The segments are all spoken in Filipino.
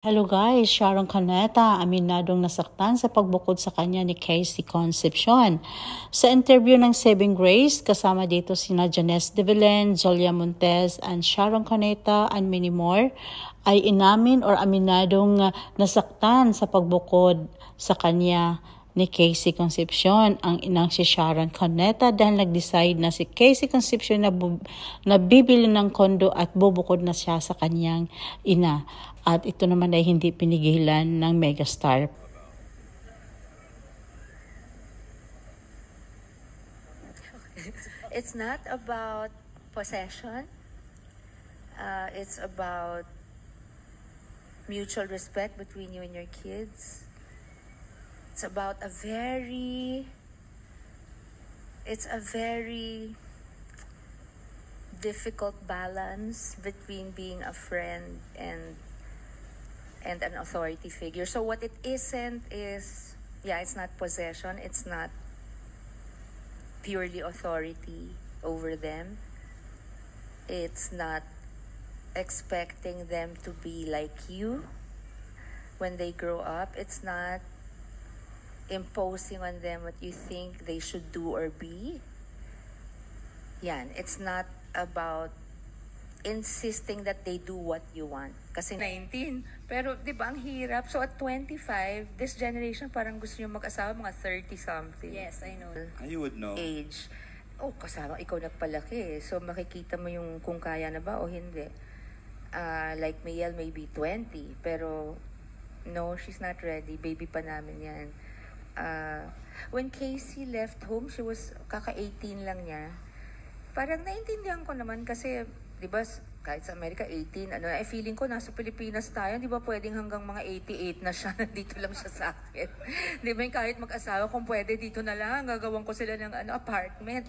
Hello guys, Sharon Cuneta, aminadong nasaktan sa pagbukod sa kanya ni Casey Concepcion. Sa interview ng Saving Grace, kasama dito sina Janice De Villain, Jolia Montes, and Sharon Cuneta, and many more, ay inamin or aminadong nasaktan sa pagbukod sa kanya ni Casey Concepcion, ang inang si Sharon Cuneta, dahil nag-decide na si Casey Concepcion na bibili ng kondo at bubukod na siya sa kanyang ina. At ito naman ay hindi pinigilan ng megastar. It's not about possession. It's about mutual respect between you and your kids. It's about a very difficult balance between being a friend and an authority figure. So what it isn't is, it's not possession. It's not purely authority over them. It's not expecting them to be like you when they grow up. It's not imposing on them what you think they should do or be. It's not about insisting that they do what you want. Kasi 19, pero di ba ang hirap? So at 25, this generation parang gusto nyo mag-asawa mga 30-something. Yes, I know. You would know. Age. Kasama ikaw nagpalaki. So makikita mo yung kung kaya na ba o hindi. Like Miel, maybe 20, pero no, she's not ready. Baby pa namin yan. When Casey left home, she was kaka-18 lang niya. Parang naintindihan ko naman kasi, di ba, kahit sa Amerika, 18, feeling ko nasa Pilipinas tayo, di ba pwedeng hanggang mga 88 na siya, nandito lang siya sa akin. Di ba, kahit mag-asawa, kung pwede, dito na lang, gagawan ko sila ng apartment.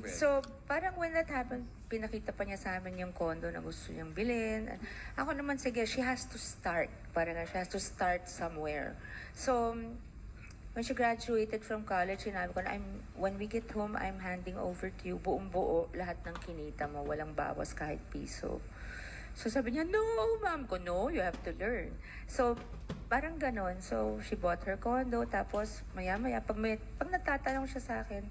So, parang when that happened, pinakita pa niya sa amin yung condo na gusto niyang bilhin. Ako naman, sige, she has to start. Parang she has to start somewhere. So, when she graduated from college, sinabi ko na, when we get home, I'm handing over to you buong-buo lahat ng kinita mo, walang bawas kahit piso. So sabi niya, no, ma'am ko, no, you have to learn. So, parang ganon. So, she bought her condo, tapos maya-maya, pag nagtatanong siya sa akin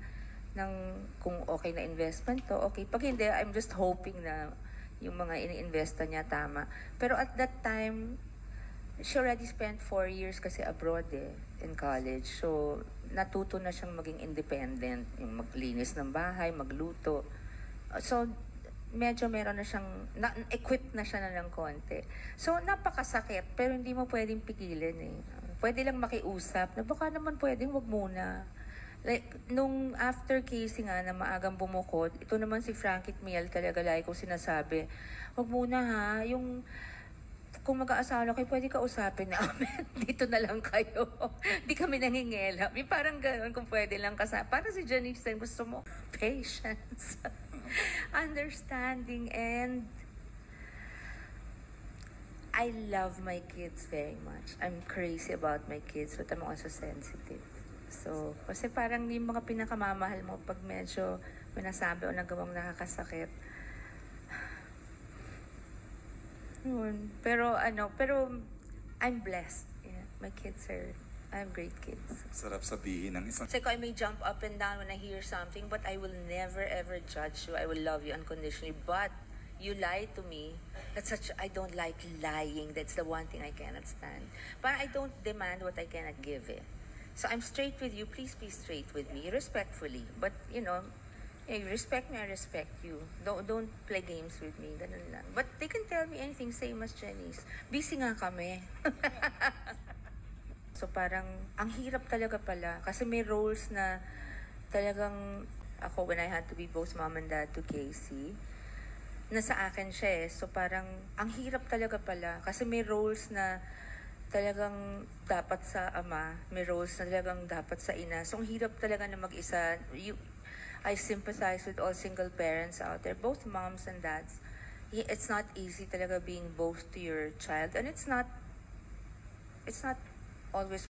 ng kung okay na investment to, okay. Pag hindi, I'm just hoping na yung mga ini-investa niya tama. Pero at that time, she already spent 4 years kasi abroad in college. So, natuto na siyang maging independent. Yung maglinis ng bahay, magluto. So, medyo meron na siyang, equipped na siya na ng konti. So, napakasakit, pero hindi mo pwedeng pigilan Pwede lang makiusap na baka naman pwedeng wag muna. Like, nung after Casey nga na maagang bumukod, ito naman si Frankie at Miel talaga lagi kong sinasabi, wag muna ha, yung kung mag-aasawa kayo, pwede ka usapin namin. Dito na lang kayo. Di kami nangingela. Parang gano'n kung pwede lang kasama. Parang si Janice, gusto mo patience, understanding, and I love my kids very much. I'm crazy about my kids, but I'm also sensitive. So, kasi parang yung mga pinakamamahal mo pag medyo minasabi o nagawang nakakasakit. Pero I'm blessed. Yeah, my kids I have great kids. Sarap sabihin ng isang... So I may jump up and down when I hear something, but I will never ever judge you. I will love you unconditionally. But you lie to me. I don't like lying. That's the one thing I cannot stand. But I don't demand what I cannot give So I'm straight with you. Please be straight with me, respectfully. But you respect me, I respect you. Don't play games with me. Ganun lang. But they can tell me anything, same as Janice. Busy nga kami. So parang, ang hirap talaga pala. Kasi may roles na talagang, ako when I had to be both mom and dad to Casey, nasa akin siya So parang, ang hirap talaga pala. Kasi may roles na talagang dapat sa ama, may roles na talagang dapat sa ina. So ang hirap talaga na mag-isa. I sympathize with all single parents out there, both moms and dads. It's not easy talaga being both to your child, and it's not always